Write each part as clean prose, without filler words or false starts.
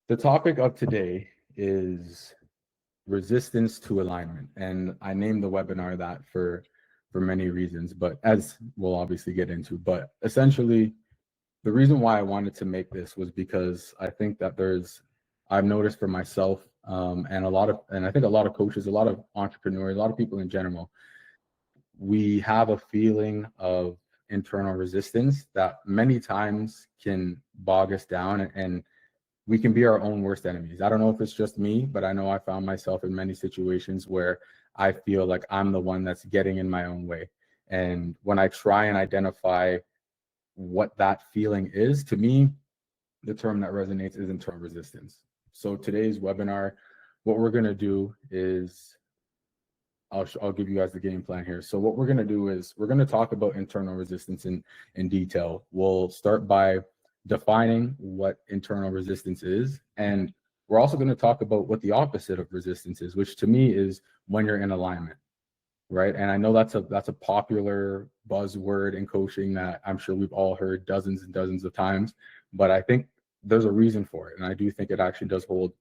The topic of today is resistance to alignment. And I named the webinar that for many reasons, but as we'll obviously get into. But essentially, the reason why I wanted to make this was because I think that I've noticed for myself, and I think a lot of coaches, a lot of entrepreneurs, a lot of people in general, we have a feeling of internal resistance that many times can bog us down, and we can be our own worst enemies. I don't know if it's just me, but I know I found myself in many situations where I feel like I'm the one that's getting in my own way. And when I try and identify what that feeling is, to me, the term that resonates is internal resistance. So today's webinar, what we're going to do is I'll give you guys the game plan here. So what we're going to do is we're going to talk about internal resistance in detail. We'll start by defining what internal resistance is, and we're also going to talk about what the opposite of resistance is, which to me is when you're in alignment, right? And I know that's a popular buzzword in coaching that I'm sure we've all heard dozens and dozens of times, but I think there's a reason for it, and I do think it actually does hold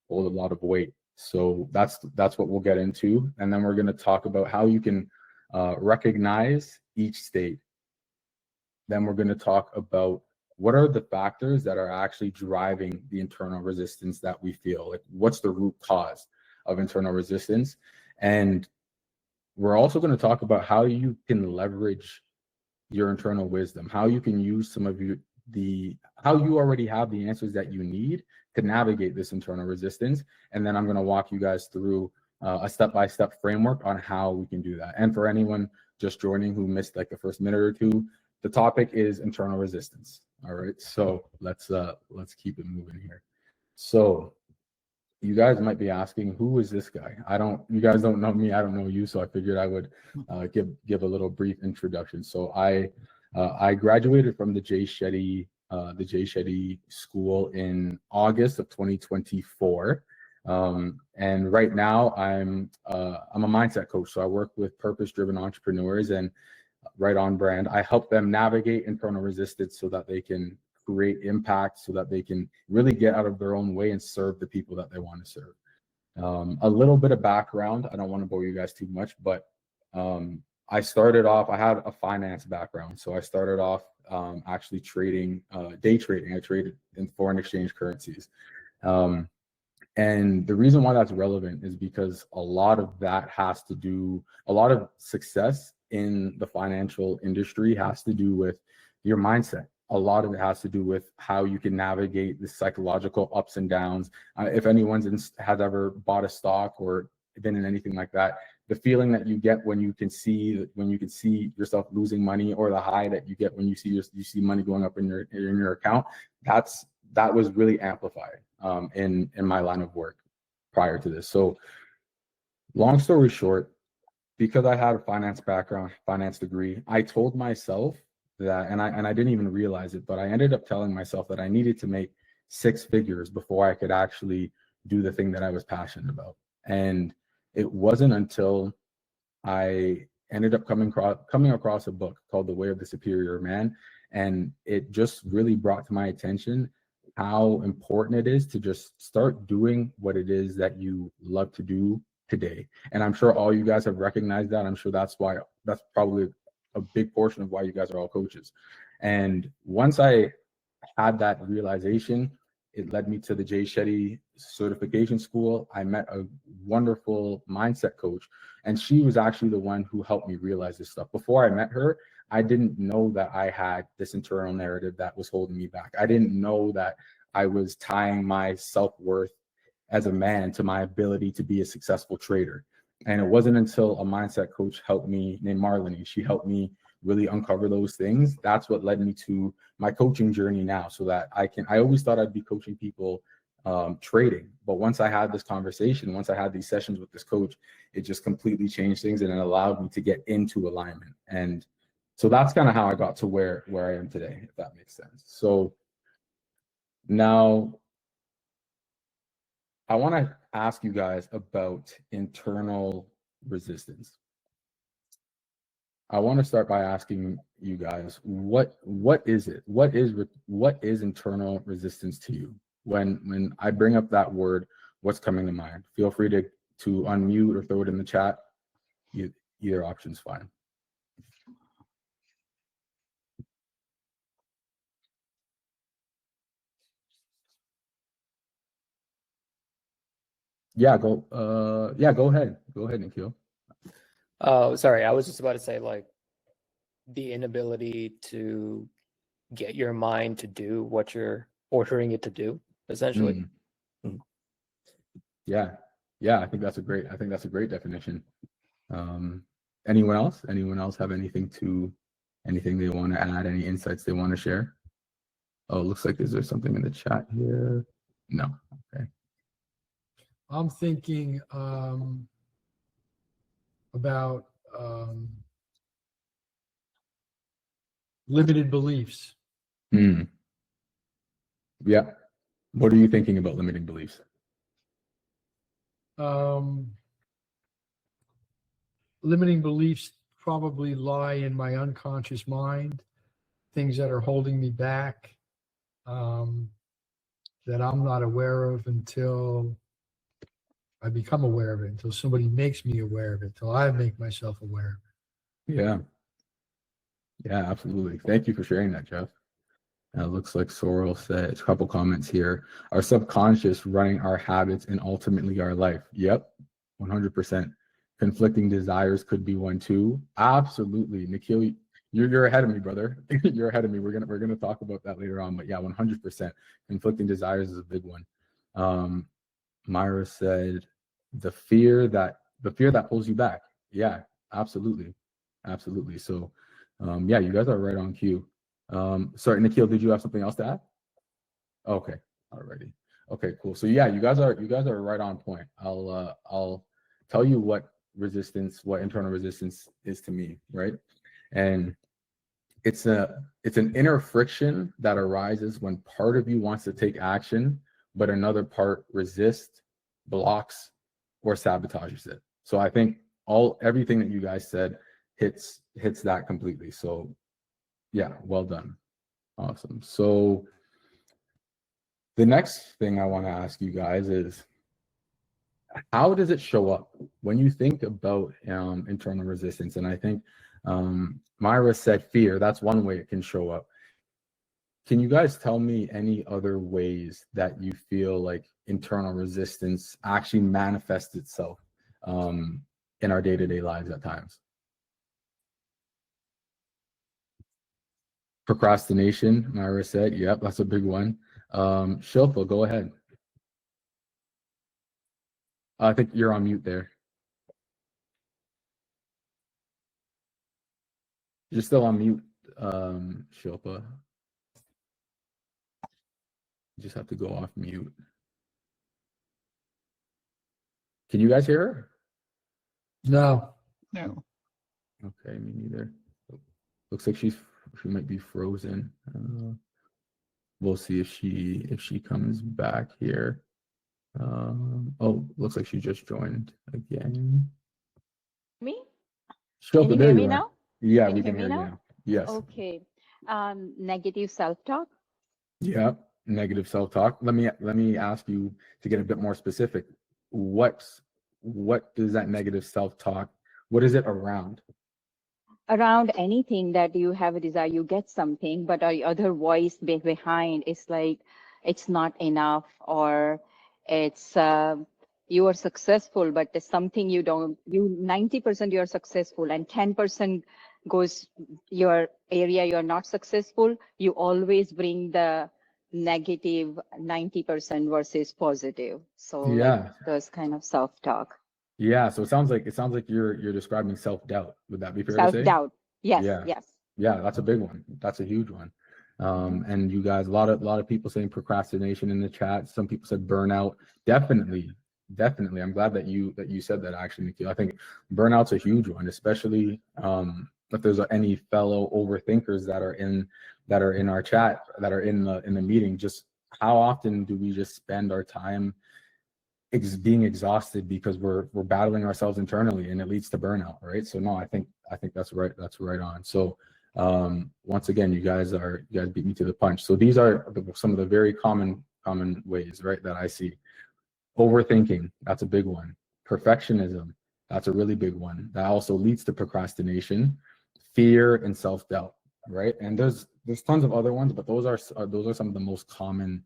a lot of weight. So that's what we'll get into, and then we're going to talk about how you can recognize each state. Then we're going to talk about what are the factors that are actually driving the internal resistance that we feel. Like, what's the root cause of internal resistance? And we're also going to talk about how you can leverage your internal wisdom, how you can use some of how you already have the answers that you need to navigate this internal resistance. And then I'm going to walk you guys through a step-by-step framework on how we can do that. And for anyone just joining who missed like the first minute or two, the topic is internal resistance. All right, so let's keep it moving here. So you guys might be asking, who is this guy? You guys don't know me, I don't know you, so I figured I would give a little brief introduction. So I graduated from the Jay Shetty School in August of 2024. And right now I'm a mindset coach. So I work with purpose-driven entrepreneurs, and right on brand, I help them navigate internal resistance so that they can create impact, so that they can really get out of their own way and serve the people that they want to serve. A little bit of background, I don't want to bore you guys too much, but I started off, I had a finance background. So I started off actually trading, day trading. I traded in foreign exchange currencies. And the reason why that's relevant is because a lot of success in the financial industry has to do with your mindset. A lot of it has to do with how you can navigate the psychological ups and downs. If anyone has ever bought a stock or been in anything like that, the feeling that you get when you can see yourself losing money, or the high that you get when you see money going up in your account, that was really amplified in my line of work prior to this. So long story short, because I had a finance degree, I told myself that, and I didn't even realize it, but I ended up telling myself that I needed to make 6 figures before I could actually do the thing that I was passionate about. And it wasn't until I ended up coming across a book called The Way of the Superior Man, and it just really brought to my attention how important it is to just start doing what it is that you love to do today. And I'm sure all you guys have recognized that. I'm sure that's probably a big portion of why you guys are all coaches. And once I had that realization, it led me to the Jay Shetty certification school. I met a wonderful mindset coach, and she was actually the one who helped me realize this stuff. Before I met her, I didn't know that I had this internal narrative that was holding me back. I didn't know that I was tying my self-worth as a man to my ability to be a successful trader. And it wasn't until a mindset coach helped me, named Marlene, she helped me really uncover those things. That's what led me to my coaching journey now, so that I always thought I'd be coaching people trading. But once I had this conversation, once I had these sessions with this coach, it just completely changed things, and it allowed me to get into alignment. And so that's kind of how I got to where I am today, if that makes sense. So now I want to ask you guys about internal resistance. I want to start by asking you guys, what is it? What is internal resistance to you? When I bring up that word, what's coming to mind? Feel free to unmute or throw it in the chat. Either option's fine. Yeah, go ahead. Go ahead, Nikhil. Oh, sorry. I was just about to say, like, the inability to get your mind to do what you're ordering it to do, essentially. Yeah, I think that's a great definition. Anyone else have anything they want to add, any insights they want to share? Oh, it looks like, is there something in the chat here? No. Okay. I'm thinking about limited beliefs. Yeah. What are you thinking about limiting beliefs? Limiting beliefs probably lie in my unconscious mind, things that are holding me back, that I'm not aware of until I become aware of it, until somebody makes me aware of it, until I make myself aware of it. Yeah, absolutely. Thank you for sharing that, Jeff. It looks like Sorrel said, a couple comments here. Our subconscious running our habits and ultimately our life. Yep, 100%. Conflicting desires could be one too. Absolutely, Nikhil, you're ahead of me, brother. You're ahead of me. We're gonna talk about that later on. But yeah, 100%. Conflicting desires is a big one. Myra said, the fear that pulls you back. Yeah, absolutely. So, yeah, you guys are right on cue. Sorry, Nikhil, did you have something else to add? Okay, alrighty. Okay, cool. So yeah, you guys are right on point. I'll tell you what internal resistance is to me, right? And it's an inner friction that arises when part of you wants to take action, but another part resists, blocks, or sabotages it. So I think everything that you guys said hits that completely. So yeah, well done. Awesome. So the next thing I want to ask you guys is, how does it show up when you think about internal resistance? And I think Myra said fear. That's one way it can show up. Can you guys tell me any other ways that you feel like internal resistance actually manifests itself in our day-to-day lives at times? Procrastination, Myra said. Yep, that's a big one. Shilpa, go ahead. I think you're on mute there. You're still on mute, Shilpa. You just have to go off mute. Can you guys hear her? No. Okay, me neither. Looks like she might be frozen. We'll see if she comes back here. Oh, looks like she just joined again. Me? Shilpa, Can you there hear you me are. now? Yeah, Can we you can hear hear me you now? now. Yes. Okay. Negative self-talk. Yeah, negative self-talk. Let me ask you to get a bit more specific. What does that negative self-talk, what is it around? Around anything that you have a desire, you get something, but our other voice behind is like, it's not enough, or it's you are successful, but there's something you 90% you're successful and 10% goes your area you're not successful. You always bring the negative 90% versus positive. So Yeah. like those kind of self-talk. Yeah, so it sounds like you're describing self-doubt. Would that be fair to say? Self-doubt. Yes, Yeah. yes. Yeah, that's a big one. That's a huge one. And you guys, a lot of people saying procrastination in the chat. Some people said burnout. Definitely. I'm glad that you said that, actually, Nikhil. I think burnout's a huge one, especially if there's any fellow overthinkers that are in our chat, that are in the meeting. Just how often do we just spend our time being exhausted because we're battling ourselves internally, and it leads to burnout, right? So no, I think that's right on. So once again, you guys beat me to the punch. So these are some of the very common common ways, right, that I see. Overthinking, that's a big one. Perfectionism, that's a really big one. That also leads to procrastination, fear, and self-doubt, right? And there's tons of other ones, but those are some of the most common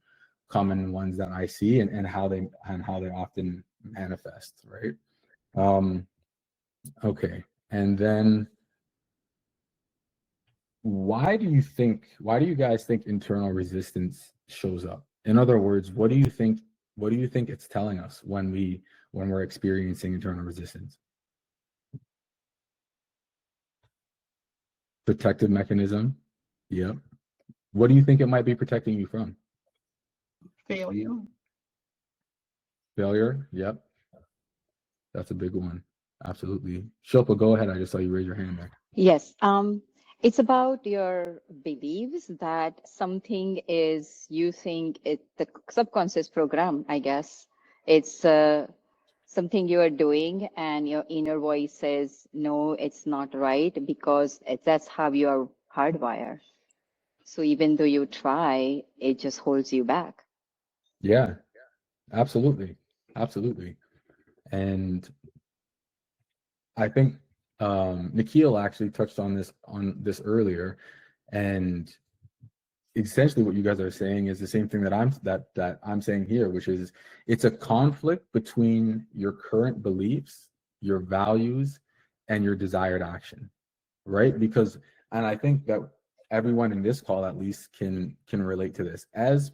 ones that I see, and how they often manifest, right? Okay, and then why do you guys think internal resistance shows up? In other words, what do you think it's telling us when we're experiencing internal resistance? Protective mechanism. Yep. What do you think it might be protecting you from? Failure. Failure. Yep. That's a big one. Absolutely. Shilpa, go ahead. I just saw you raise your hand there. Yes. It's about your beliefs that something is, you think it, the subconscious program, I guess. It's something you are doing and your inner voice says, no, it's not right, because that's how you are hardwired. So even though you try, it just holds you back. Yeah, absolutely. Absolutely. And I think Nikhil actually touched on this earlier, and essentially what you guys are saying is the same thing that I'm saying here, which is it's a conflict between your current beliefs, your values, and your desired action, right? Because, and I think that everyone in this call at least can relate to this. As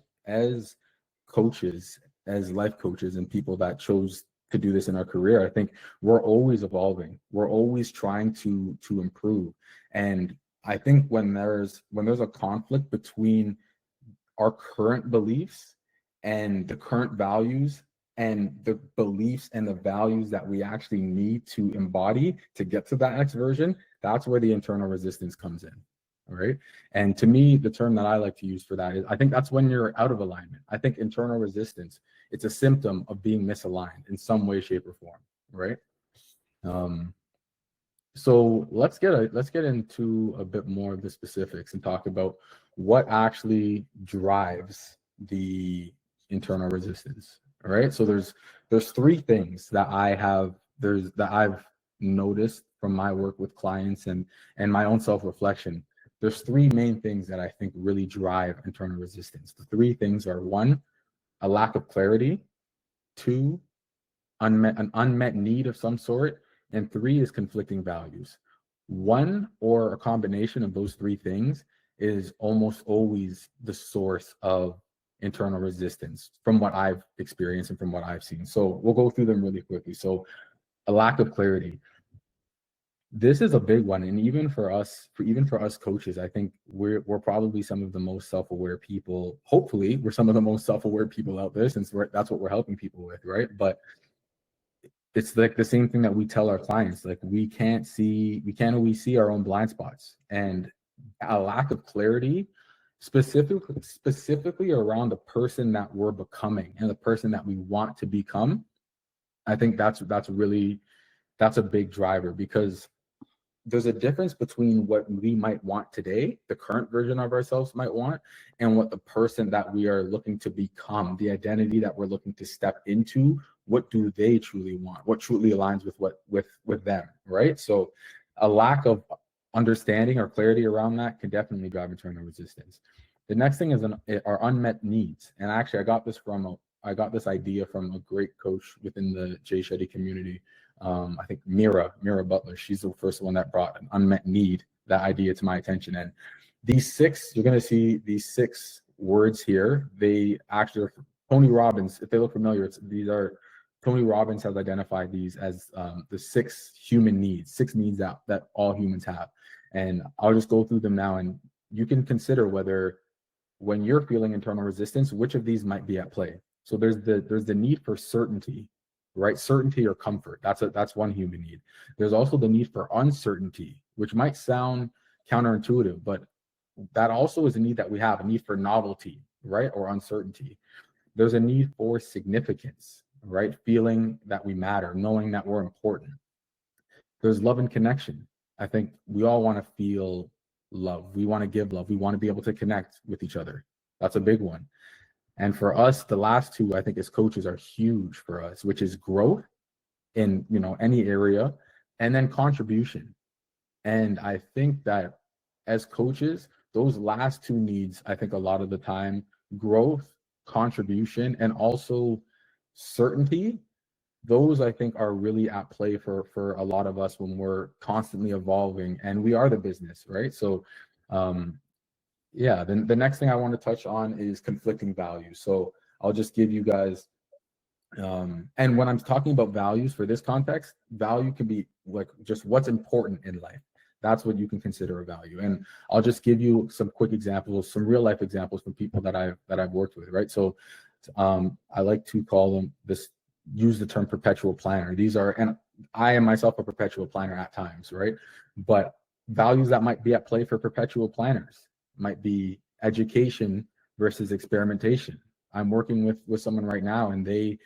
coaches, as life coaches, and people that chose to do this in our career, I think we're always evolving. We're always trying to improve. And I think when there's a conflict between our current beliefs and the current values and the beliefs and the values that we actually need to embody to get to that next version, that's where the internal resistance comes in. All right. And to me, the term that I like to use for that is, I think that's when you're out of alignment. I think internal resistance, it's a symptom of being misaligned in some way, shape, or form. Right. So let's get into a bit more of the specifics and talk about what actually drives the internal resistance. All right. So there's three things that I've noticed from my work with clients and my own self-reflection. There's three main things that I think really drive internal resistance. The three things are: one, a lack of clarity; two, an unmet need of some sort; and three is conflicting values. One or a combination of those three things is almost always the source of internal resistance from what I've experienced and from what I've seen. So we'll go through them really quickly. So a lack of clarity. This is a big one, and even for us coaches, I think we're probably some of the most self-aware people. Hopefully, we're some of the most self-aware people out there, since that's what we're helping people with, right? But it's like the same thing that we tell our clients, like we can't always see our own blind spots, and a lack of clarity, specifically around the person that we're becoming and the person that we want to become. I think that's a big driver, because there's a difference between what we might want today, the current version of ourselves might want, and what the person that we are looking to become, the identity that we're looking to step into, what do they truly want? What truly aligns with them, right? So a lack of understanding or clarity around that can definitely drive internal resistance. The next thing is our unmet needs. And actually, I got this idea from a great coach within the Jay Shetty community. I think Mira Butler, she's the first one that brought an unmet need, that idea, to my attention. And you're going to see these 6 words here. They actually are Tony Robbins. If they look familiar, Tony Robbins has identified these as the 6 human needs, 6 needs that all humans have. And I'll just go through them now, and you can consider whether, when you're feeling internal resistance, which of these might be at play. So there's the need for certainty, right? Certainty or comfort. That's one human need. There's also the need for uncertainty, which might sound counterintuitive, but that also is a need that we have, a need for novelty, right? Or uncertainty. There's a need for significance, right? Feeling that we matter, knowing that we're important. There's love and connection. I think we all want to feel love. We want to give love. We want to be able to connect with each other. That's a big one. And for us, the last two, I think, as coaches are huge for us, which is growth in, you know, any area, and then contribution. And I think that as coaches, those last two needs, I think a lot of the time, growth, contribution, and also certainty, those I think are really at play for a lot of us when we're constantly evolving, and we are the business, right? So yeah, then the next thing I want to touch on is conflicting values. So I'll just give you guys and when I'm talking about values for this context, value can be like just what's important in life. That's what you can consider a value. And I'll just give you some quick examples, some real life examples from people that I've worked with, right? So I like to call them use the term perpetual planner. These are, and I am myself a perpetual planner at times, right? But values that might be at play for perpetual planners might be education versus experimentation. I'm working with someone right now, and they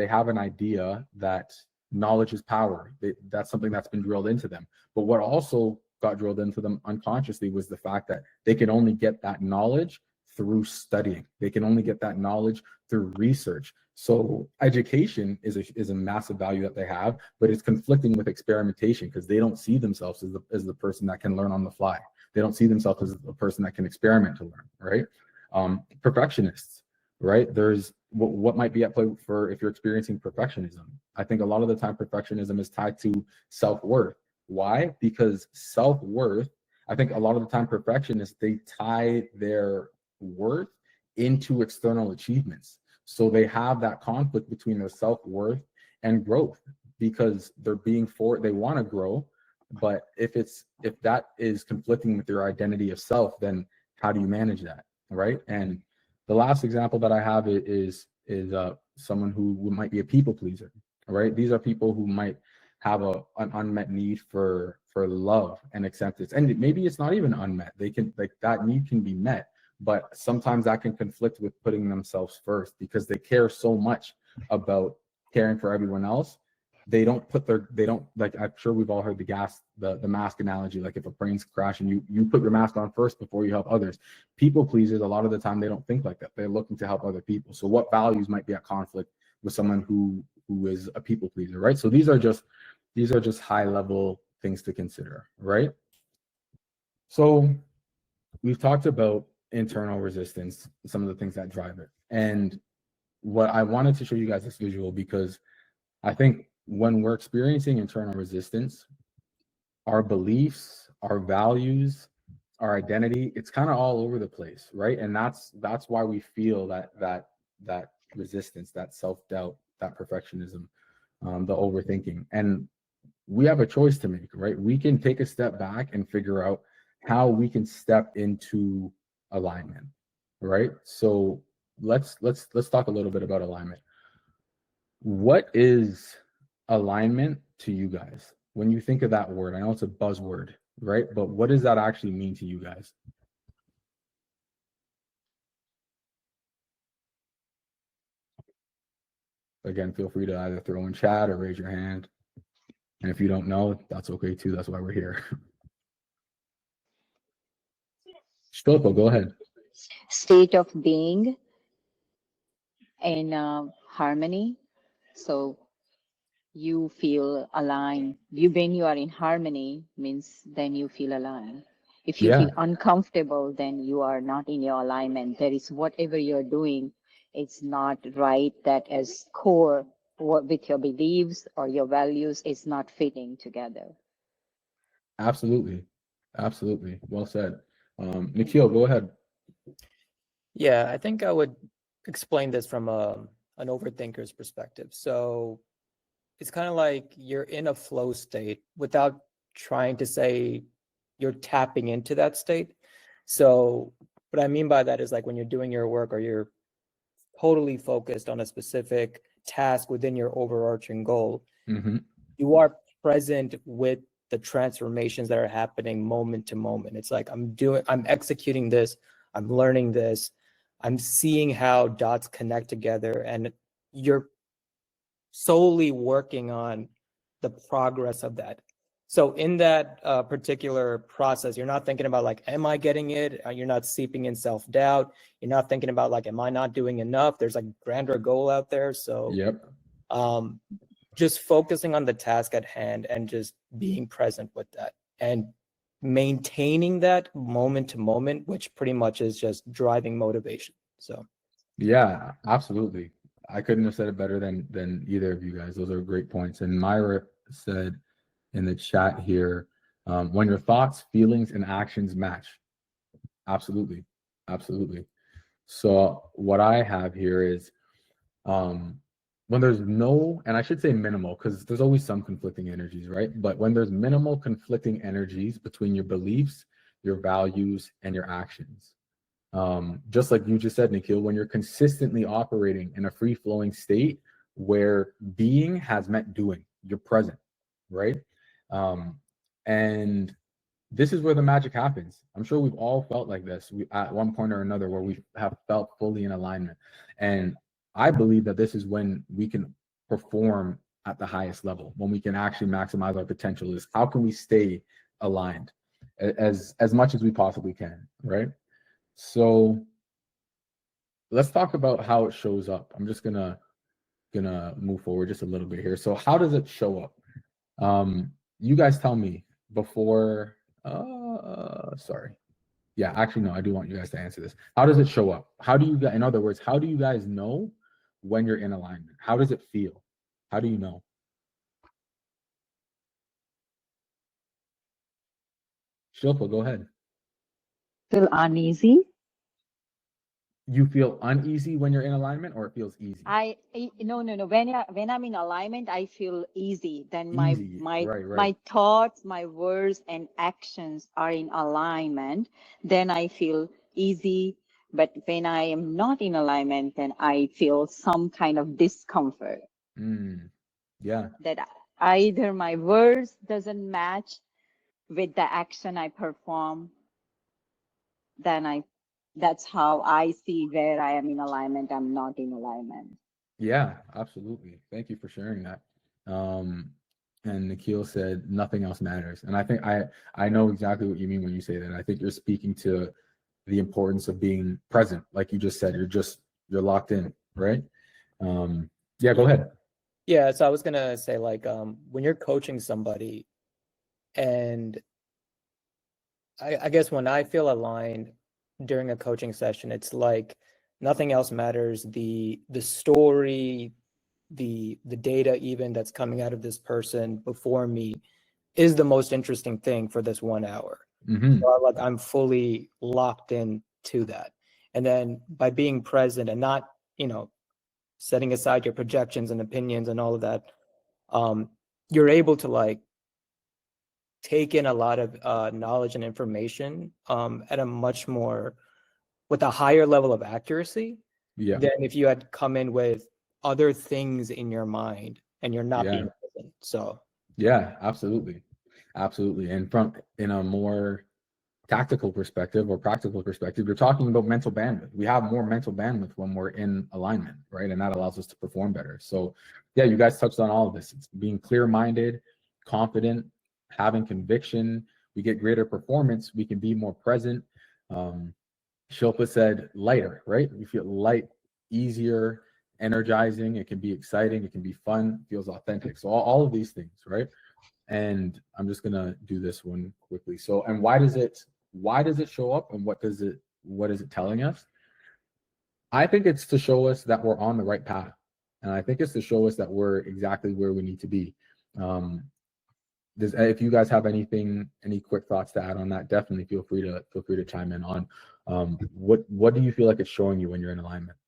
have an idea that knowledge is power. That's something that's been drilled into them. But what also got drilled into them unconsciously was the fact that they can only get that knowledge through studying. They can only get that knowledge through research. So education is a massive value that they have, but it's conflicting with experimentation because they don't see themselves as the person that can learn on the fly. They don't see themselves as a person that can experiment to learn, right? Perfectionists, right? There's what might be at play for if you're experiencing perfectionism. I think a lot of the time perfectionism is tied to self-worth. Why? Because self-worth, I think a lot of the time perfectionists, they tie their worth into external achievements. So they have that conflict between their self-worth and growth because they want to grow, but if that is conflicting with your identity of self, then how do you manage that, right? And the last example that I have is someone who might be a people pleaser, right? These are people who might have an unmet need for love and acceptance, and maybe it's not even unmet. They can, like, that need can be met, but sometimes that can conflict with putting themselves first because they care so much about caring for everyone else. They don't, like, I'm sure we've all heard the mask analogy. Like if a plane's crashing, you put your mask on first before you help others. People pleasers, a lot of the time, they don't think like that. They're looking to help other people. So what values might be at conflict with someone who is a people pleaser, right? So these are just high level things to consider, right? So we've talked about internal resistance, some of the things that drive it. And what I wanted to show you guys this visual because I think when we're experiencing internal resistance, our beliefs, our values, our identity, it's kind of all over the place, right? And that's why we feel that resistance, that self-doubt, that perfectionism, the overthinking. And we have a choice to make, right? We can take a step back and figure out how we can step into alignment, right? So let's talk a little bit about alignment. What is alignment to you guys? When you think of that word, I know it's a buzzword, right? But what does that actually mean to you guys? Again, feel free to either throw in chat or raise your hand. And if you don't know, that's okay too. That's why we're here. Stolpo, go ahead. State of being in harmony. So you feel aligned. When you are in harmony means then you feel aligned. If you feel uncomfortable, then you are not in your alignment. There is whatever you're doing, it's not right. That as core with your beliefs or your values is not fitting together. Absolutely. Well said. Nikhil, go ahead. Yeah, I think I would explain this from an overthinker's perspective. So it's kind of like you're in a flow state without trying to say you're tapping into that state. So what I mean by that is like when you're doing your work or you're totally focused on a specific task within your overarching goal, you are present with the transformations that are happening moment to moment. It's like I'm executing this, I'm learning this, I'm seeing how dots connect together, and you're solely working on the progress of that. So in that particular process, you're not thinking about like, am I getting it? You're not seeping in self-doubt. You're not thinking about like, am I not doing enough? There's like grander goal out there. So Yep. just focusing on the task at hand and just being present with that and maintaining that moment to moment, which pretty much is just driving motivation. So Yeah, absolutely. I couldn't have said it better than either of you guys. Those are great points. And Myra said in the chat here, when your thoughts, feelings, and actions match. Absolutely. Absolutely. So what I have here is when there's no, and I should say minimal, because there's always some conflicting energies, right? But when there's minimal conflicting energies between your beliefs, your values, and your actions. Just like you just said, Nikhil, when you're consistently operating in a free-flowing state where being has met doing, you're present, right? And this is where the magic happens. I'm sure we've all felt like this at one point or another where we have felt fully in alignment. And I believe that this is when we can perform at the highest level, when we can actually maximize our potential. Is how can we stay aligned as much as we possibly can, right? So let's talk about how it shows up. I'm just gonna move forward just a little bit here. So how does it show up? You guys tell me before. Sorry. Yeah, actually, no, I do want you guys to answer this. How does it show up? How do you guys, in other words, how do you guys know when you're in alignment? How does it feel? How do you know? Shilpa, go ahead. Feel uneasy. You feel uneasy when you're in alignment, or it feels easy? No. When I'm in alignment, I feel easy. Then Easy, my right. my thoughts, my words, and actions are in alignment. Then I feel easy. But when I am not in alignment, then I feel some kind of discomfort. Yeah. That either my words doesn't match with the action I perform, then that's how I see where I am in alignment, I'm not in alignment. Yeah, absolutely. Thank you for sharing that. And Nikhil said nothing else matters. And I think I know exactly what you mean when you say that. I think you're speaking to the importance of being present. Like you just said, you're locked in, right? Yeah, go ahead. yeah, so I was gonna say like when you're coaching somebody, and I guess when I feel aligned during a coaching session, it's like nothing else matters. The story, the data even that's coming out of this person before me is the most interesting thing for this 1 hour. So like I'm fully locked in to that. And then by being present and not, setting aside your projections and opinions and all of that, you're able to like take in a lot of knowledge and information at a much more, with a higher level of accuracy Yeah. than if you had come in with other things in your mind and you're not Yeah. being present. So Yeah, absolutely. Absolutely. And in a more tactical perspective or practical perspective, you're talking about mental bandwidth. We have more mental bandwidth when we're in alignment, right? And that allows us to perform better. So yeah, you guys touched on all of this. It's being clear-minded, confident, having conviction. We get greater performance. We can be more present. Shilpa said lighter, right? We feel light, easier, energizing. It can be exciting. It can be fun, feels authentic. So all of these things, right? And I'm just gonna do this one quickly. So, and why does it show up, and what is it telling us? I think it's to show us that we're on the right path, and I think it's to show us that we're exactly where we need to be. If you guys have any quick thoughts to add on that, definitely feel free to chime in on what do you feel like it's showing you when you're in alignment,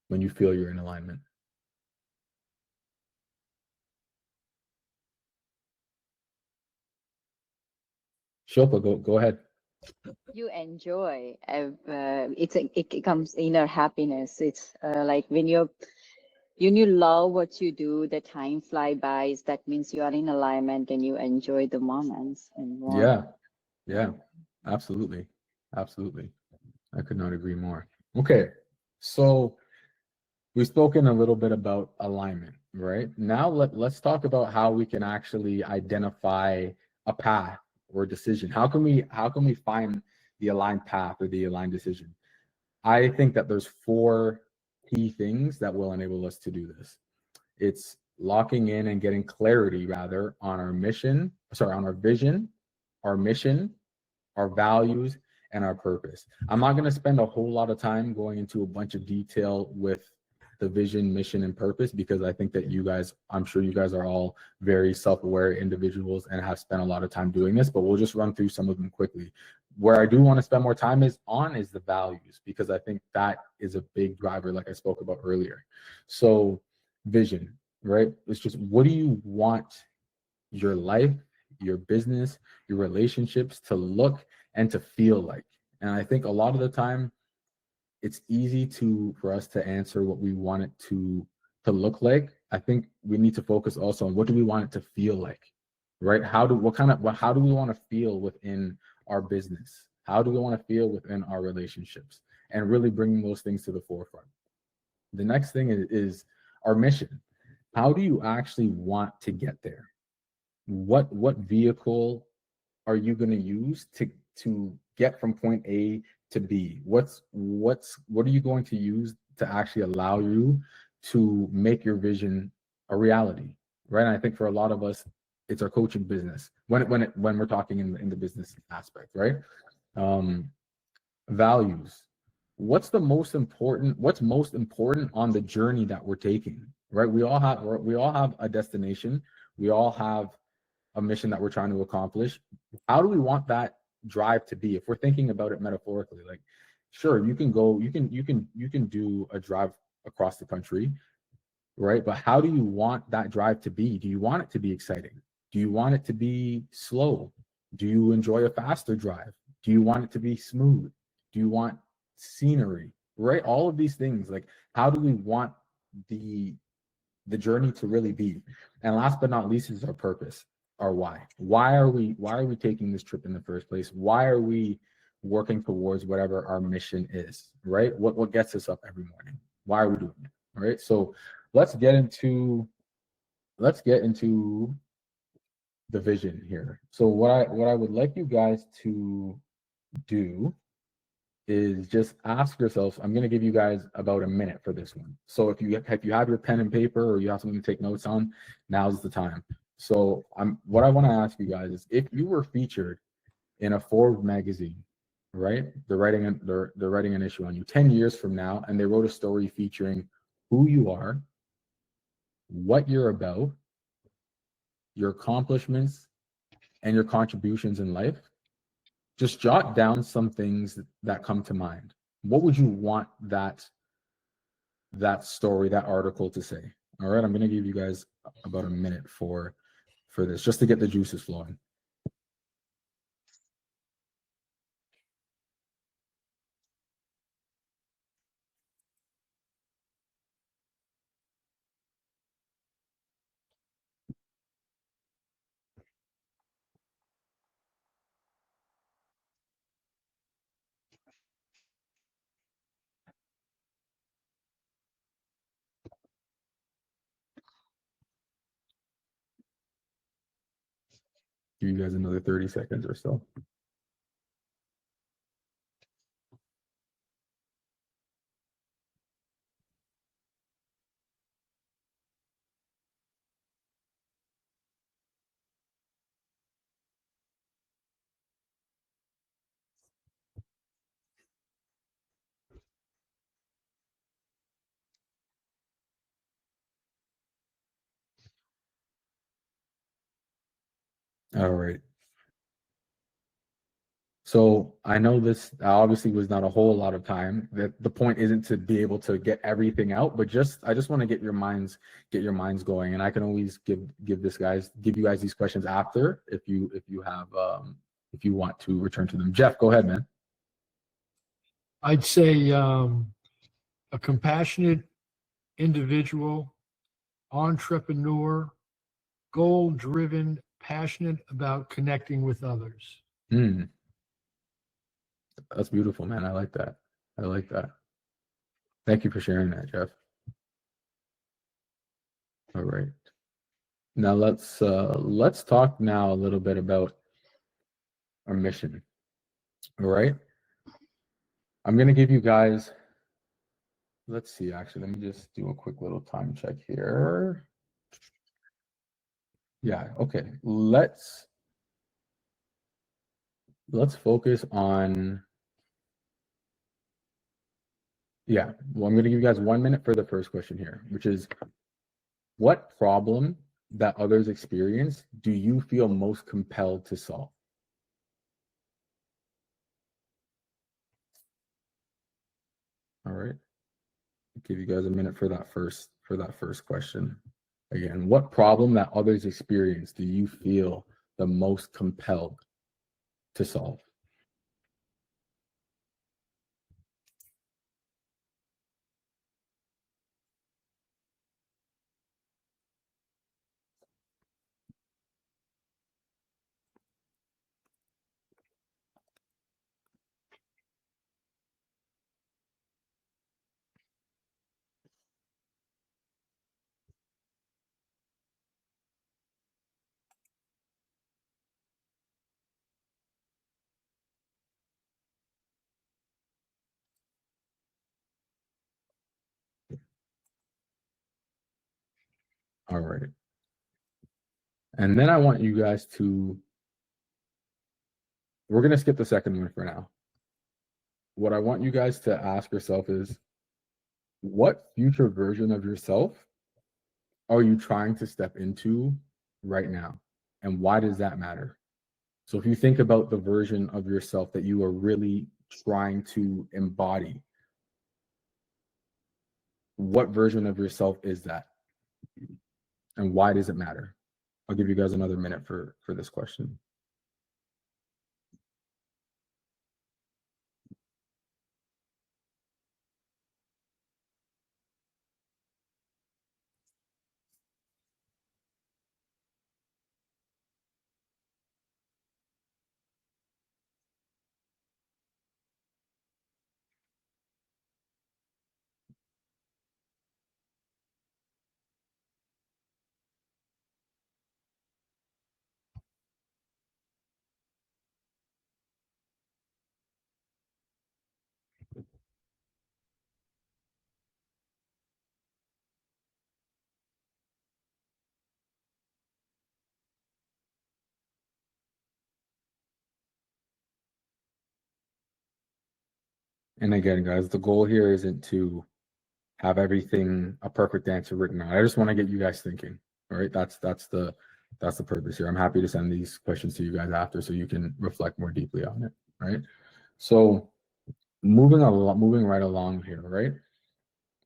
when you feel you're in alignment. Shilpa, go ahead. You enjoy. It comes inner happiness. It's like when you love what you do, the time fly by. That means you are in alignment and you enjoy the moments and more. Yeah, absolutely. I could not agree more. Okay, so we've spoken a little bit about alignment, right? Now let's talk about how we can actually identify a path or decision. How can we find the aligned path or the aligned decision? I think that there's 4 key things that will enable us to do this. It's locking in and getting clarity rather on our mission, on our vision, our mission, our values, and our purpose. I'm not going to spend a whole lot of time going into a bunch of detail with the vision, mission, and purpose, because I think that I'm sure you guys are all very self-aware individuals and have spent a lot of time doing this, but we'll just run through some of them quickly. Where I do want to spend more time is the values, because I think that is a big driver, like I spoke about earlier. So vision, right? It's just, what do you want your life, your business, your relationships to look and to feel like? And I think a lot of the time it's easy for us to answer what we want it to look like. I think we need to focus also on what do we want it to feel like, right? How do we want to feel within our business? How do we want to feel within our relationships? And really bringing those things to the forefront. The next thing is our mission. How do you actually want to get there? What vehicle are you going to use to get from point A to B? What are you going to use to actually allow you to make your vision a reality, right? And I think for a lot of us, it's our coaching business when we're talking in the business aspect, right? Values. What's most important on the journey that we're taking, right? We all have a destination. We all have a mission that we're trying to accomplish. How do we want that drive to be? If we're thinking about it metaphorically, like, sure, you can do a drive across the country, right? But how do you want that drive to be? Do you want it to be exciting? Do you want it to be slow? Do you enjoy a faster drive? Do you want it to be smooth? Do you want scenery, right? All of these things, like, how do we want the journey to really be? And last but not least is our purpose, our why. Why are we taking this trip in the first place? Why are we working towards whatever our mission is, right? What gets us up every morning? Why are we doing it? All right. So let's get into the vision here. So what I would like you guys to do is just ask yourselves. I'm going to give you guys about a minute for this one. So if you have your pen and paper, or you have something to take notes on, now's the time. So what I want to ask you guys is, if you were featured in a Forbes magazine, right? They're writing an issue on you 10 years from now, and they wrote a story featuring who you are, what you're about, your accomplishments, and your contributions in life. Just jot down some things that come to mind. What would you want that story, that article to say? All right, I'm going to give you guys about a minute for this, just to get the juices flowing. Give you guys another 30 seconds or so. All right. So I know this obviously was not a whole lot of time. That the point isn't to be able to get everything out, but I just want to get your minds going. And I can always give you guys these questions after, if you want to return to them. Jeff, go ahead, man. I'd say a compassionate individual, entrepreneur, goal-driven, passionate about connecting with others. That's beautiful, man. I like that. Thank you for sharing that, Jeff. All right. Now let's talk now a little bit about our mission. All right. I'm gonna give you guys, let's see, actually, let me just do a quick little time check here. Yeah, okay. Let's focus on, yeah, well, I'm gonna give you guys 1 minute for the first question here, which is, what problem that others experience do you feel most compelled to solve? All right. I'll give you guys a minute for that first question. Again, what problem that others experience do you feel the most compelled to solve? All right. And then I want you guys to, we're going to skip the second one for now. What I want you guys to ask yourself is, what future version of yourself are you trying to step into right now? And why does that matter? So if you think about the version of yourself that you are really trying to embody, what version of yourself is that? And why does it matter? I'll give you guys another minute for this question. And again, guys, the goal here isn't to have everything a perfect answer written out. I just want to get you guys thinking. All right, that's the purpose here. I'm happy to send these questions to you guys after so you can reflect more deeply on it. Right. So moving right along here, right?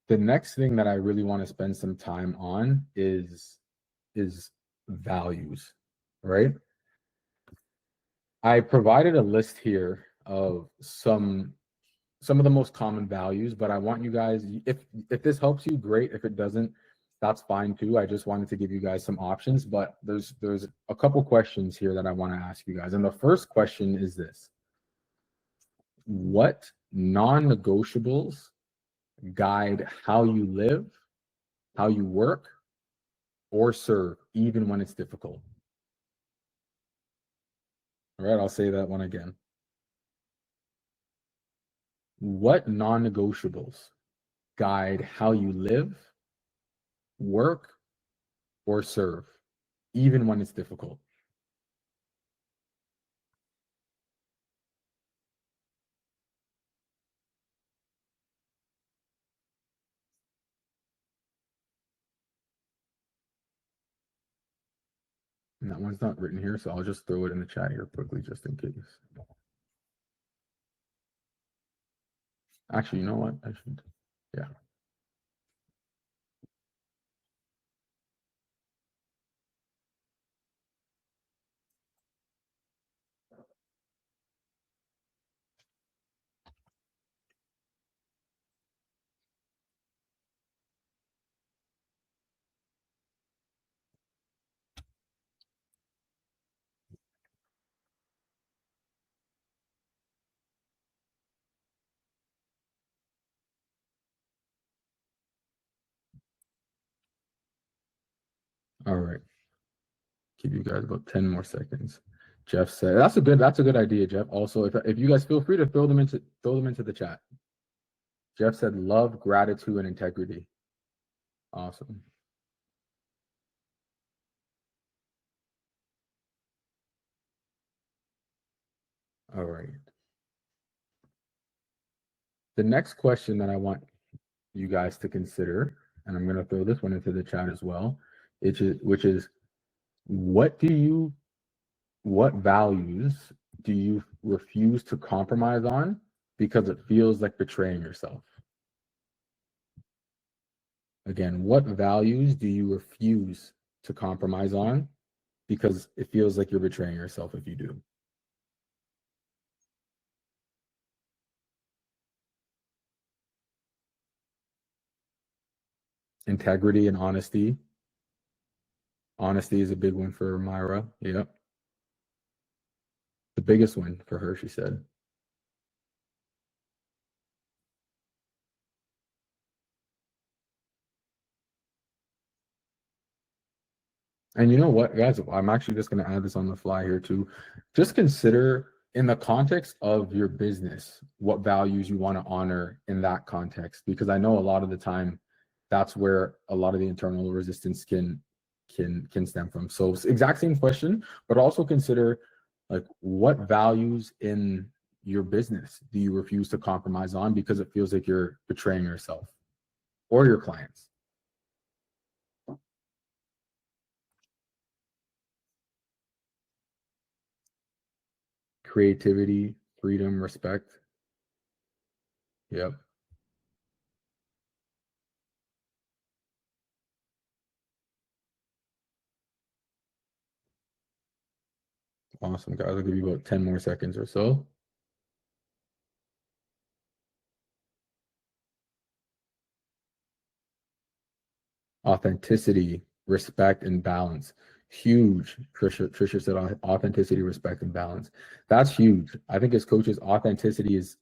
The next thing that I really want to spend some time on is values, right? I provided a list here of some of the most common values, but I want you guys, if this helps you, great. If it doesn't, that's fine too. I just wanted to give you guys some options, but there's a couple questions here that I want to ask you guys. And the first question is this: what non-negotiables guide how you live, how you work, or serve, even when it's difficult? All right, I'll say that one again. What non-negotiables guide how you live, work, or serve, even when it's difficult? And that one's not written here, so I'll just throw it in the chat here quickly, just in case. Actually, you know what? I should, yeah. All right. Give you guys about 10 more seconds. Jeff said that's a good idea, Jeff. Also, if you guys feel free to throw them into the chat. Jeff said love, gratitude, and integrity. Awesome. All right. The next question that I want you guys to consider, and I'm going to throw this one into the chat as well, which is what values do you refuse to compromise on because it feels like betraying yourself? Again, what values do you refuse to compromise on because it feels like you're betraying yourself if you do? Integrity and honesty. Honesty is a big one for Myra. Yep. The biggest one for her, she said. And you know what, guys? I'm actually just going to add this on the fly here too. Just consider in the context of your business, what values you want to honor in that context, because I know a lot of the time that's where a lot of the internal resistance can stem from. So exact same question, but also consider like what values in your business do you refuse to compromise on because it feels like you're betraying yourself or your clients? Creativity, freedom, respect. Yep. Awesome, guys. I'll give you about 10 more seconds or so. Authenticity, respect, and balance. Huge. Trisha said authenticity, respect, and balance. That's huge. I think as coaches, authenticity is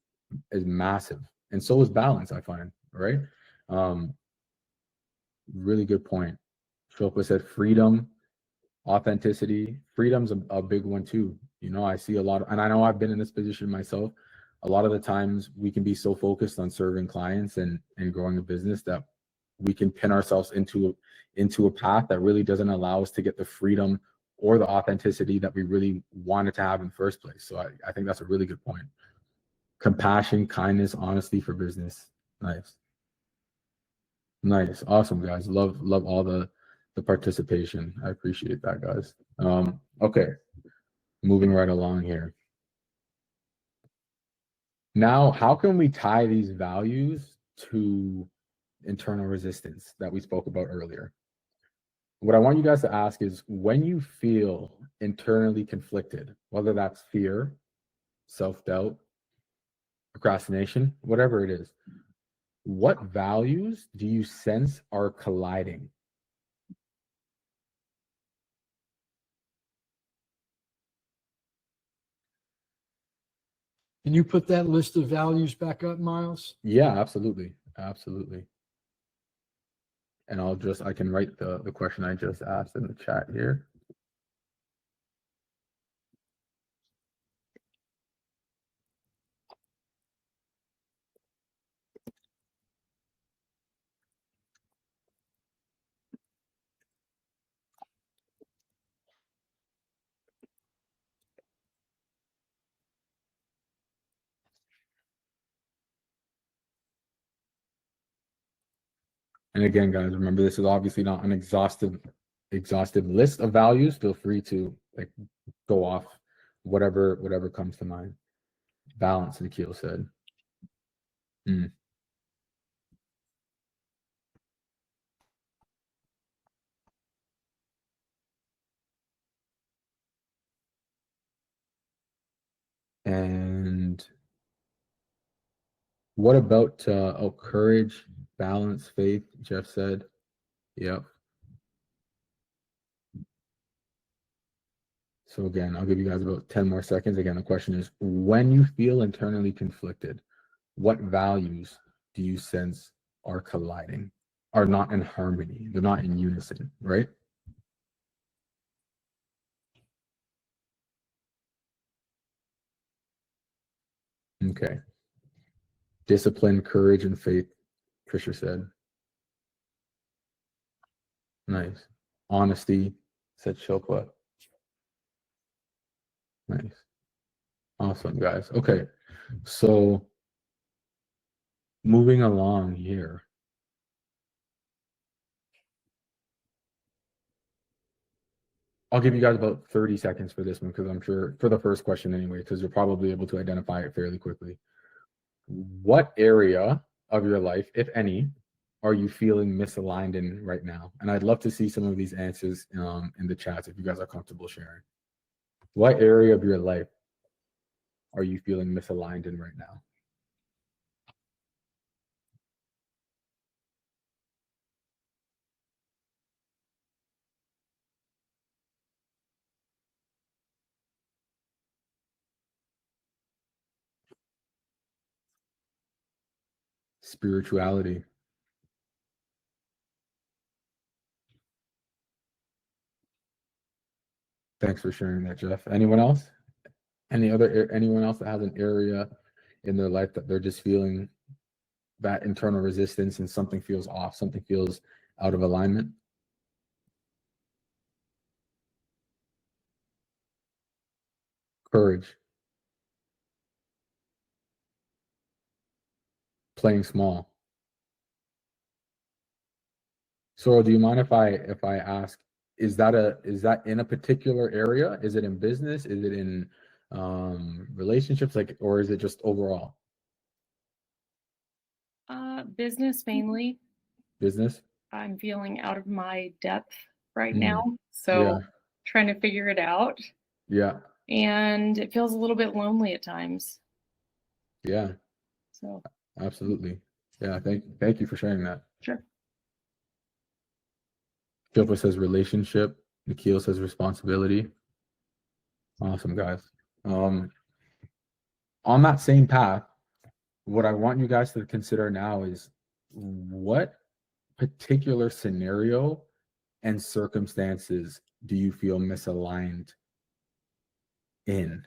massive. And so is balance, I find, right? Really good point. Shilpa said freedom, authenticity. Freedom's a big one too. You know, I see a lot, and I know I've been in this position myself. A lot of the times we can be so focused on serving clients and growing a business that we can pin ourselves into a path that really doesn't allow us to get the freedom or the authenticity that we really wanted to have in the first place. So I think that's a really good point. Compassion, kindness, honesty for business. Nice. Awesome, guys. Love all the participation. I appreciate that, guys. Okay, moving right along here. Now, how can we tie these values to internal resistance that we spoke about earlier? What I want you guys to ask is, when you feel internally conflicted, whether that's fear, self-doubt, procrastination, whatever it is, what values do you sense are colliding? Can you put that list of values back up, Myles? Yeah, absolutely. And I can write the question I just asked in the chat here. And again, guys, remember, this is obviously not an exhaustive list of values. Feel free to go off whatever comes to mind. Balance, Nikhil said. And what about courage, balance, faith? Jeff said. Yep. So again, I'll give you guys about 10 more seconds. Again, the question is, when you feel internally conflicted, what values do you sense are colliding, are not in harmony? They're not in unison, right? Okay. Discipline, courage, and faith, Trisha said. Nice. Honesty, said Shilpa. Nice. Awesome, guys. Okay. So moving along here. I'll give you guys about 30 seconds for this one because I'm sure for the first question anyway, because you're probably able to identify it fairly quickly. What area of your life, if any, are you feeling misaligned in right now? And I'd love to see some of these answers in the chats if you guys are comfortable sharing. What area of your life are you feeling misaligned in right now? Spirituality. Thanks for sharing that, Jeff. Anyone else? Anyone else that has an area in their life that they're just feeling that internal resistance and something feels off, something feels out of alignment? Courage. Playing small. Sorrel, do you mind if I ask, is that in a particular area? Is it in business? Is it in relationships, or is it just overall? Business mainly. Business? I'm feeling out of my depth right Mm. now. So Yeah. trying to figure it out. Yeah. And it feels a little bit lonely at times. Yeah. So Absolutely. Yeah. Thank you for sharing that. sure. Jopa says relationship. Nikhil says responsibility. Awesome, guys. On that same path, what I want you guys to consider now is what particular scenario and circumstances do you feel misaligned in?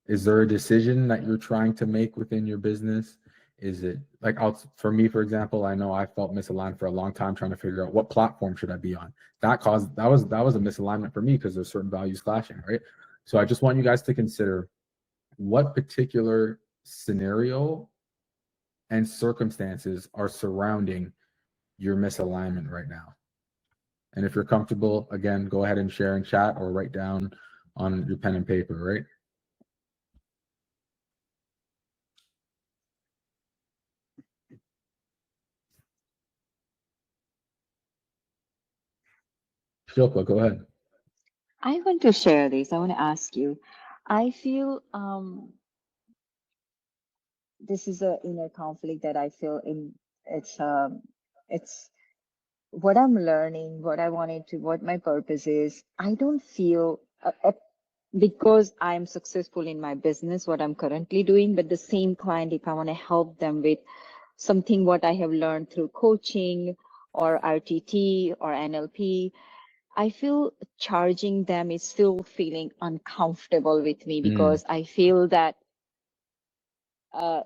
Is there a decision that you're trying to make within your business? Is it like, for me, for example, I know I felt misaligned for a long time trying to figure out what platform should I be on. That was a misalignment for me because there's certain values clashing, right? So I just want you guys to consider what particular scenario and circumstances are surrounding your misalignment right now. And if you're comfortable, again, go ahead and share in chat or write down on your pen and paper, right? Shilpa, go ahead. I want to share this. I want to ask you. I feel this is a inner conflict that I feel in. It's what I'm learning, what I wanted to, what my purpose is. I don't feel because I'm successful in my business, what I'm currently doing, but the same client, if I want to help them with something what I have learned through coaching or RTT or NLP, I feel charging them is still feeling uncomfortable with me because I feel that uh,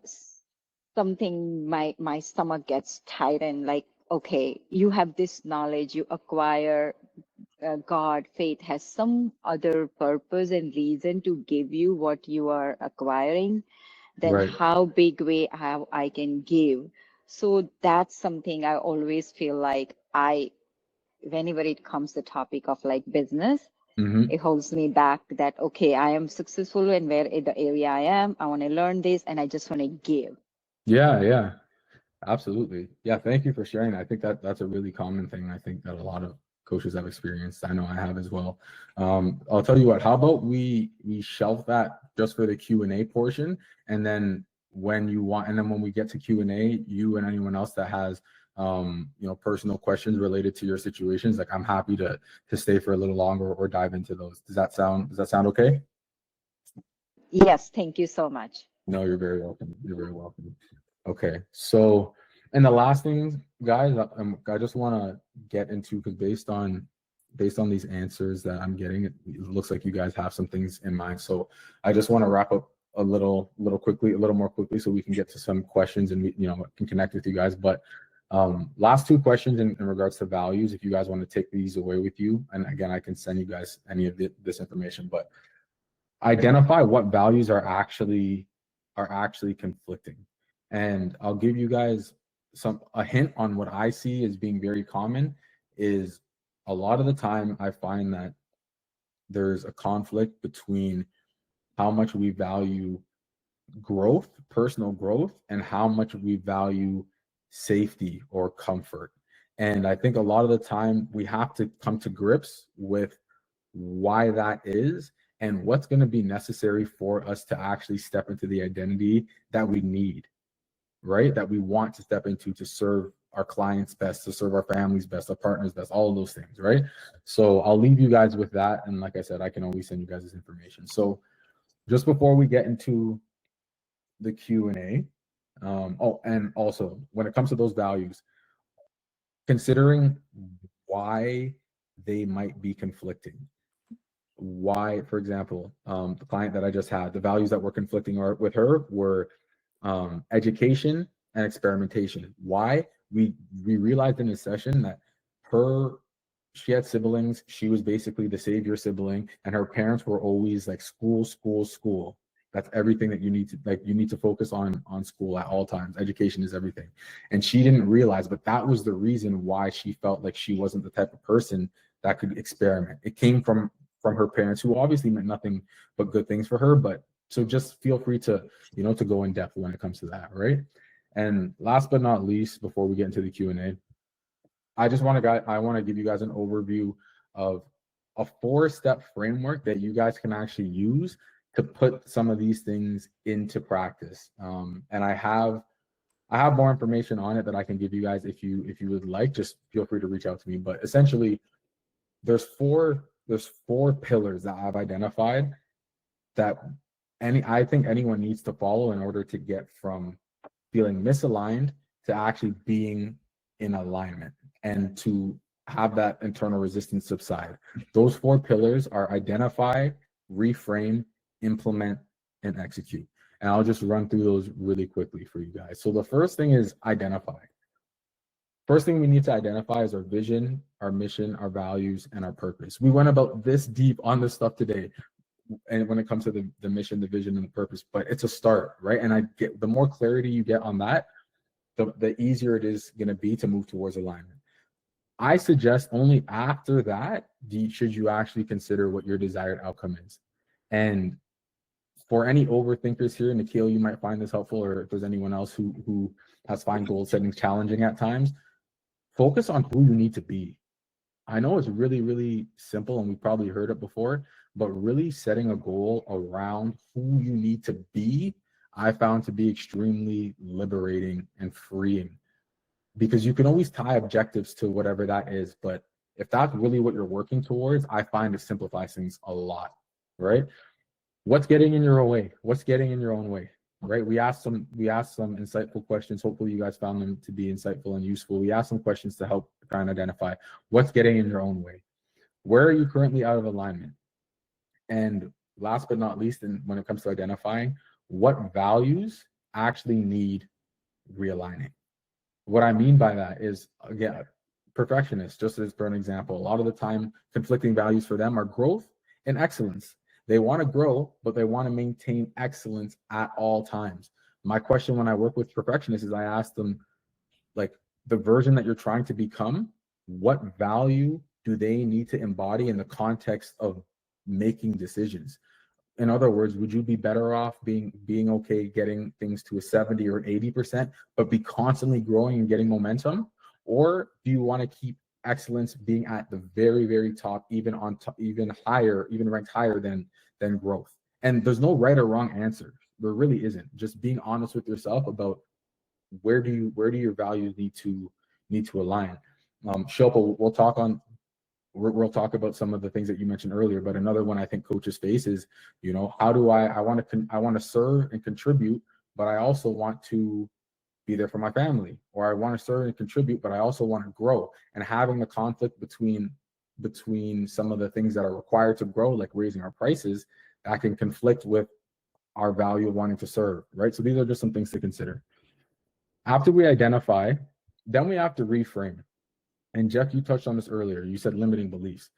something, my stomach gets tightened. Like, okay, you have this knowledge, you acquire. God, faith has some other purpose and reason to give you what you are acquiring, then Right. how big way how I can give. So that's something I always feel like whenever it comes to topic of like business, it holds me back that, okay, I am successful in the area I am. I want to learn this and I just want to give. Yeah, absolutely. Yeah, thank you for sharing that. I think that's a really common thing. I think that a lot of coaches have experienced. I know I have as well. I'll tell you what, how about we shelve that just for the Q&A portion, and then when we get to Q&A, you and anyone else that has personal questions related to your situations, like I'm happy to stay for a little longer or dive into those. Does that sound okay? Yes, thank you so much. No, you're very welcome. You're very welcome. Okay, so, and the last thing, guys, I just want to get into, because based on these answers that I'm getting, it looks like you guys have some things in mind. So I just want to wrap up a little more quickly so we can get to some questions and we, can connect with you guys. But last two questions in regards to values, if you guys want to take these away with you, and again, I can send you guys any of this information, but identify what values are actually conflicting. And I'll give you guys a hint on what I see as being very common is a lot of the time I find that there's a conflict between how much we value growth, personal growth, and how much we value safety or comfort. And I think a lot of the time we have to come to grips with why that is and what's going to be necessary for us to actually step into the identity that we need, right? That we want to step into to serve our clients best, to serve our families best, our partners best, all of those things, right? So I'll leave you guys with that. And like I said, I can always send you guys this information. So just before we get into the Q&A, and also when it comes to those values, considering why they might be conflicting. Why, for example, the client that I just had, the values that were conflicting with her were education and experimentation. Why? We realized in this session that she had siblings, she was basically the savior sibling, and her parents were always like school. That's everything that you need to focus on school at all times. Education is everything. And she didn't realize, but that was the reason why she felt like she wasn't the type of person that could experiment. It came from her parents, who obviously meant nothing but good things for her. But so just feel free to, to go in depth when it comes to that, right? And last but not least, before we get into the Q&A, I want to give you guys an overview of a 4-step framework that you guys can actually use to put some of these things into practice. And I have more information on it that I can give you guys if you would like. Just feel free to reach out to me. But essentially, there's four pillars that I've identified that I think anyone needs to follow in order to get from feeling misaligned to actually being in alignment and to have that internal resistance subside. Those 4 pillars are identify, reframe, implement, and execute. And I'll just run through those really quickly for you guys. So the first thing is identify. First thing we need to identify is our vision, our mission, our values, and our purpose. We went about this deep on this stuff today, and when it comes to the mission, the vision, and the purpose, but it's a start, right? And the more clarity you get on that, the easier it is going to be to move towards alignment. I suggest only after that should you actually consider what your desired outcome is. And for any overthinkers here, Nikhil, you might find this helpful, or if there's anyone else who has find goal setting challenging at times, focus on who you need to be. I know it's really, really simple and we've probably heard it before, but really setting a goal around who you need to be, I found to be extremely liberating and freeing, because you can always tie objectives to whatever that is. But if that's really what you're working towards, I find it simplifies things a lot, right? What's getting in your own way? What's getting in your own way, right? We asked some insightful questions. Hopefully you guys found them to be insightful and useful. We asked some questions to help try and identify what's getting in your own way. Where are you currently out of alignment? And last but not least, and when it comes to identifying, what values actually need realigning? What I mean by that is, again, perfectionists, just as for an example, a lot of the time conflicting values for them are growth and excellence. They want to grow, but they want to maintain excellence at all times. My question when I work with perfectionists is I ask them, like, the version that you're trying to become, what value do they need to embody in the context of making decisions? In other words, would you be better off being okay getting things to a 70 or 80%, but be constantly growing and getting momentum? Or do you want to keep excellence being at the very, very top, even ranked higher than growth? And there's no right or wrong answer. There really isn't. Just being honest with yourself about where do your values need to align. Shilpa, we'll talk about some of the things that you mentioned earlier, but another one I think coaches face is, how do I want to serve and contribute, but I also want to be there for my family, or I want to serve and contribute, but I also want to grow. And having the conflict between some of the things that are required to grow, like raising our prices, that can conflict with our value of wanting to serve, right? So these are just some things to consider. After we identify, then we have to reframe. And Jeff, you touched on this earlier. You said limiting beliefs.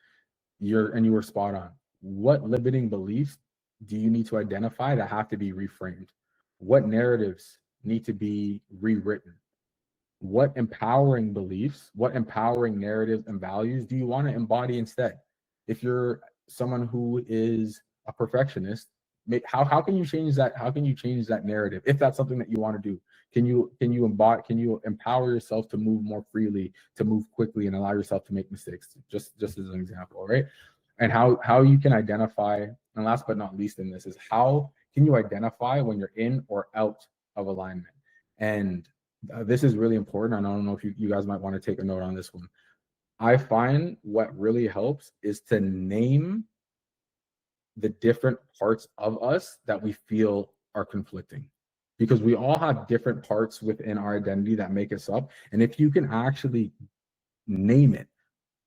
You were spot on. What limiting beliefs do you need to identify that have to be reframed? What narratives need to be rewritten? What empowering beliefs, what empowering narratives and values do you want to embody instead? If you're someone who is a perfectionist, how can you change that? How can you change that narrative if that's something that you want to do? Can you empower yourself to move more freely, to move quickly, and allow yourself to make mistakes? Just as an example, right? And how you can identify, and last but not least in this, is how can you identify when you're in or out of alignment? And this is really important. And I don't know if you guys might want to take a note on this one. I find what really helps is to name the different parts of us that we feel are conflicting, because we all have different parts within our identity that make us up. And if you can actually name it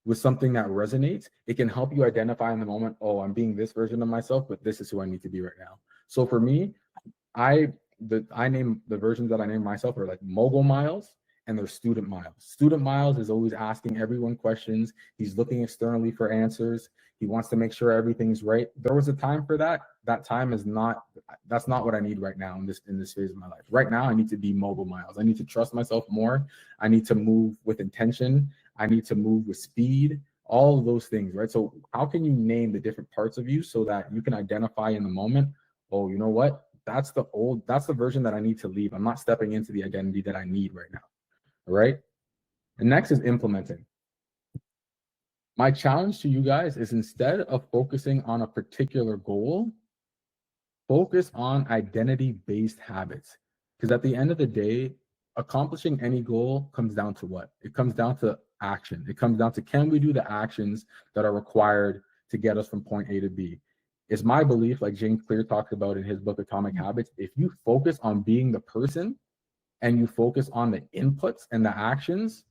with something that resonates, it can help you identify in the moment, oh, I'm being this version of myself, but this is who I need to be right now. So for me, I name the versions that I name myself are like mogul Myles and there's student Myles. Student Myles is always asking everyone questions. He's looking externally for answers. He wants to make sure everything's right. There was a time for that. That time is not, that's not what I need right now in this phase of my life. Right now, I need to be mogul Myles. I need to trust myself more. I need to move with intention. I need to move with speed, all of those things, right? So how can you name the different parts of you so that you can identify in the moment, oh, you know what? That's the version that I need to leave. I'm not stepping into the identity that I need right now, all right? And next is implementing. My challenge to you guys is, instead of focusing on a particular goal, focus on identity-based habits. Because at the end of the day, accomplishing any goal comes down to what? It comes down to action. It comes down to, can we do the actions that are required to get us from point A to B? It's my belief, like James Clear talked about in his book, Atomic Habits, if you focus on being the person and you focus on the inputs and the actions,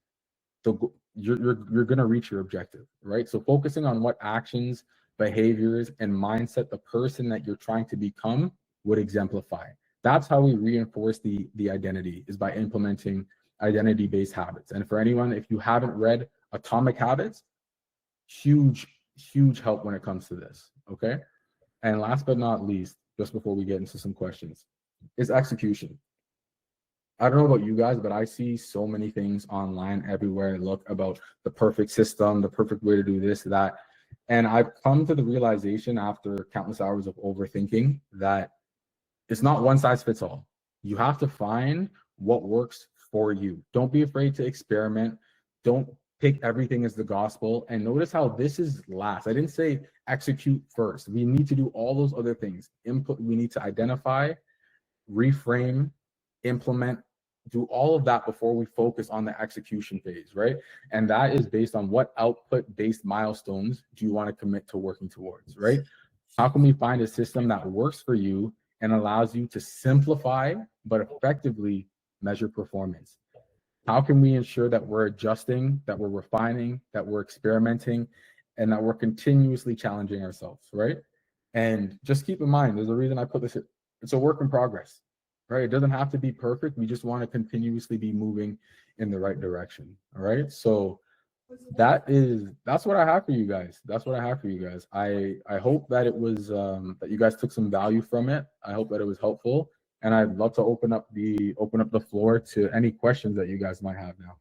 you're going to reach your objective, right? So focusing on what actions, behaviors, and mindset the person that you're trying to become would exemplify. That's how we reinforce the identity, is by implementing identity-based habits. And for anyone, if you haven't read Atomic Habits, huge help when it comes to this, okay? And last but not least, just before we get into some questions, is execution. I don't know about you guys, but I see so many things online everywhere I look about the perfect system, the perfect way to do this, that. And I've come to the realization after countless hours of overthinking that it's not one size fits all. You have to find what works for you. Don't be afraid to experiment. Don't pick everything as the gospel. And notice how this is last. I didn't say execute first. We need to do all those other things. We need to identify, reframe, implement, do all of that before we focus on the execution phase, right? And that is based on what output-based milestones do you want to commit to working towards, right? How can we find a system that works for you and allows you to simplify but effectively measure performance? How can we ensure that we're adjusting, that we're refining, that we're experimenting, and that we're continuously challenging ourselves, right? And just keep in mind, there's a reason I put this, it's a work in progress, right? It doesn't have to be perfect. We just want to continuously be moving in the right direction, all right? So that's what I have for you guys. That's what I have for you guys. I hope that it was, that you guys took some value from it. I hope that it was helpful. And I'd love to open up the floor to any questions that you guys might have now.